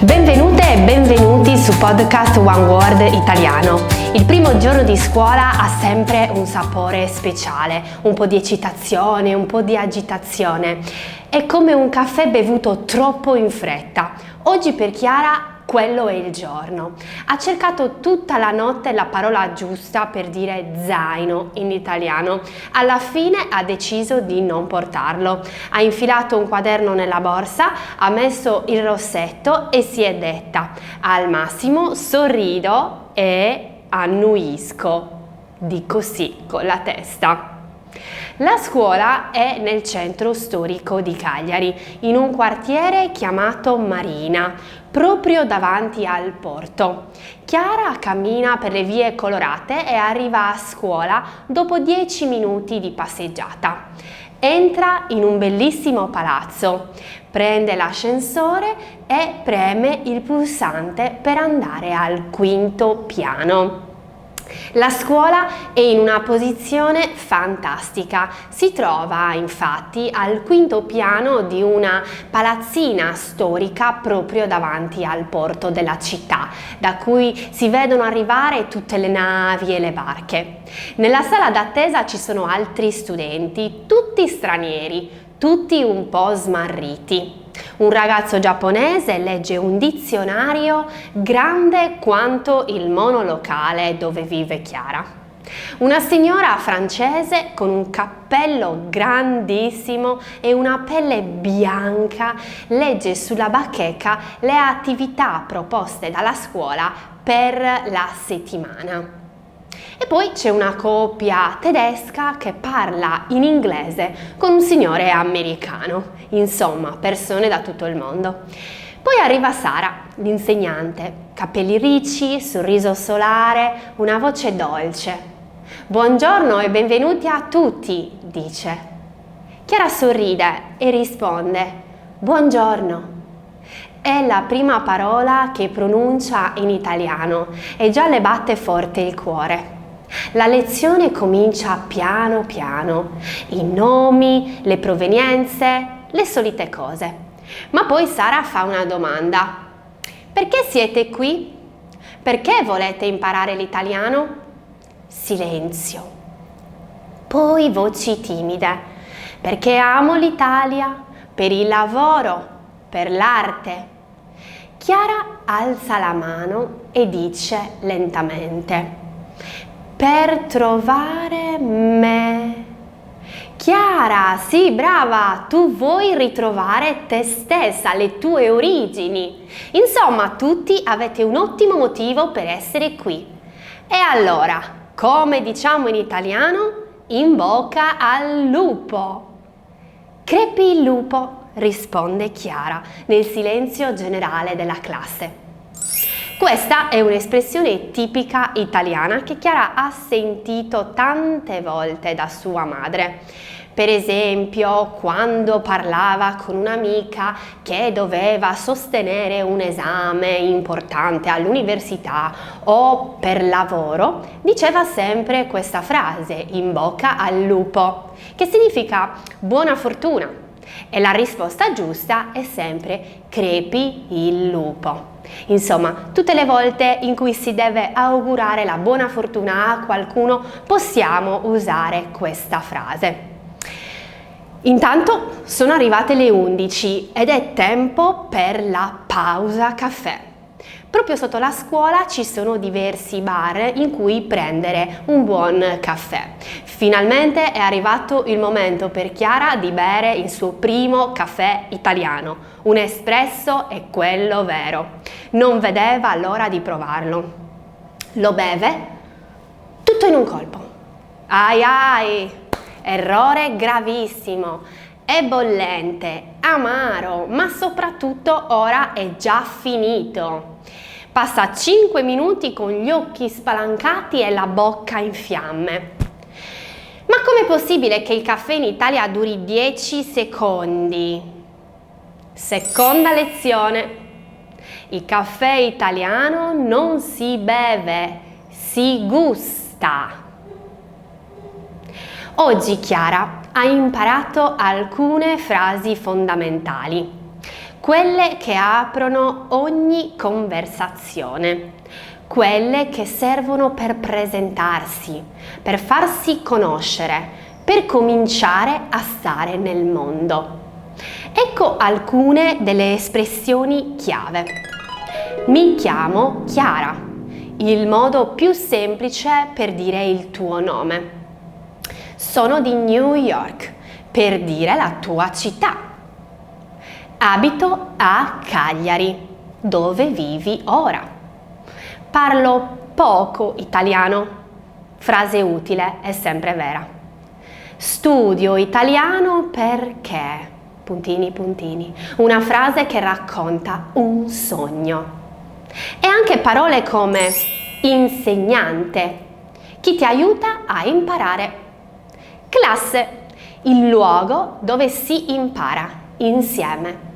Benvenute e benvenuti su podcast One Word Italiano. Il primo giorno di scuola ha sempre un sapore speciale, un po' di eccitazione, un po' di agitazione. È come un caffè bevuto troppo in fretta. Oggi per Chiara quello è il giorno. Ha cercato tutta la notte la parola giusta per dire zaino in italiano. Alla fine ha deciso di non portarlo. Ha infilato un quaderno nella borsa, ha messo il rossetto e si è detta: al massimo sorrido e annuisco. Dico sì con la testa. La scuola è nel centro storico di Cagliari, in un quartiere chiamato Marina, proprio davanti al porto. Chiara cammina per le vie colorate e arriva a scuola dopo 10 minuti di passeggiata. Entra in un bellissimo palazzo, prende l'ascensore e preme il pulsante per andare al quinto piano. La scuola è in una posizione fantastica, si trova infatti al quinto piano di una palazzina storica proprio davanti al porto della città, da cui si vedono arrivare tutte le navi e le barche. Nella sala d'attesa ci sono altri studenti, tutti stranieri, tutti un po' smarriti. Un ragazzo giapponese legge un dizionario grande quanto il monolocale dove vive Chiara. Una signora francese con un cappello grandissimo e una pelle bianca legge sulla bacheca le attività proposte dalla scuola per la settimana. E poi c'è una coppia tedesca che parla in inglese con un signore americano, insomma, persone da tutto il mondo. Poi arriva Sara, l'insegnante, capelli ricci, sorriso solare, una voce dolce. Buongiorno e benvenuti a tutti, dice. Chiara sorride e risponde: buongiorno. È la prima parola che pronuncia in italiano e già le batte forte il cuore. La lezione comincia piano piano, i nomi, le provenienze, le solite cose. Ma poi Sara fa una domanda. Perché siete qui? Perché volete imparare l'italiano? Silenzio. Poi voci timide. Perché amo l'Italia, per il lavoro, per l'arte. Chiara alza la mano e dice lentamente: per trovare me. Chiara, sì, brava, tu vuoi ritrovare te stessa, le tue origini. Insomma, tutti avete un ottimo motivo per essere qui. E allora, come diciamo in italiano, in bocca al lupo. Crepi il lupo, risponde Chiara nel silenzio generale della classe. Questa è un'espressione tipica italiana che Chiara ha sentito tante volte da sua madre. Per esempio, quando parlava con un'amica che doveva sostenere un esame importante all'università o per lavoro, diceva sempre questa frase, in bocca al lupo, che significa buona fortuna. E la risposta giusta è sempre crepi il lupo. Insomma, tutte le volte in cui si deve augurare la buona fortuna a qualcuno possiamo usare questa frase. Intanto sono arrivate le 11 ed è tempo per la pausa caffè. Proprio sotto la scuola ci sono diversi bar in cui prendere un buon caffè. Finalmente è arrivato il momento per Chiara di bere il suo primo caffè italiano. Un espresso è quello vero. Non vedeva l'ora di provarlo. Lo beve tutto in un colpo. Ai ai! Errore gravissimo. È bollente, amaro, ma soprattutto ora è già finito. Passa 5 minuti con gli occhi spalancati e la bocca in fiamme. Ma com'è possibile che il caffè in Italia duri 10 secondi? Seconda lezione. Il caffè italiano non si beve, si gusta. Oggi Chiara ha imparato alcune frasi fondamentali. quelle che aprono ogni conversazione, quelle che servono per presentarsi, per farsi conoscere, per cominciare a stare nel mondo. Ecco alcune delle espressioni chiave. Mi chiamo Chiara, il modo più semplice per dire il tuo nome. Sono di New York, per dire la tua città. Abito a Cagliari, dove vivi ora. Parlo poco italiano. Frase utile e sempre vera. Studio italiano perché... puntini puntini. Una frase che racconta un sogno. E anche parole come insegnante, chi ti aiuta a imparare. Classe, il luogo dove si impara insieme.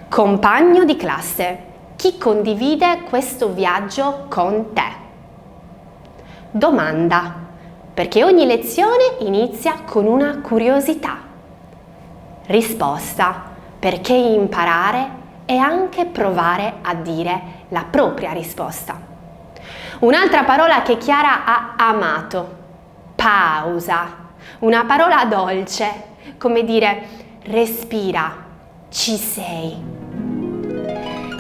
Compagno di classe, chi condivide questo viaggio con te. Domanda, perché ogni lezione inizia con una curiosità. Risposta, perché imparare è anche provare a dire la propria risposta. Un'altra parola che Chiara ha amato, pausa, una parola dolce, come dire respira, ci sei.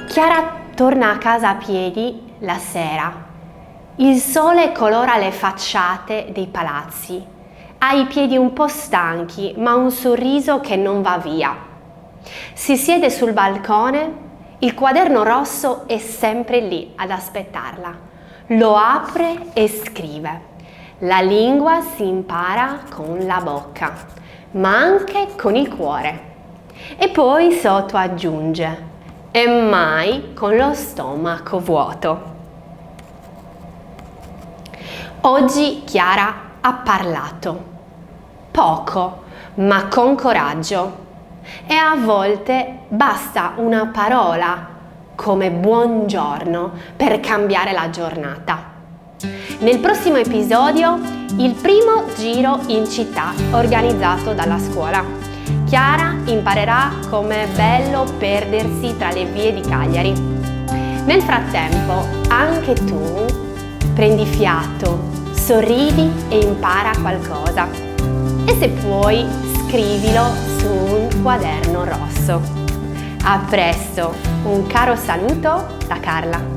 Chiara torna a casa a piedi la sera. Il sole colora le facciate dei palazzi. Ha i piedi un po' stanchi, ma un sorriso che non va via. Si siede sul balcone, il quaderno rosso è sempre lì ad aspettarla. Lo apre e scrive. La lingua si impara con la bocca, ma anche con il cuore. E poi sotto aggiunge, e mai con lo stomaco vuoto. Oggi Chiara ha parlato, poco, ma con coraggio. E a volte basta una parola, come buongiorno, per cambiare la giornata. Nel prossimo episodio, il primo giro in città organizzato dalla scuola. Chiara imparerà com'è bello perdersi tra le vie di Cagliari. Nel frattempo, anche tu prendi fiato, sorridi e impara qualcosa. E se puoi, scrivilo su un quaderno rosso. A presto, un caro saluto da Carla.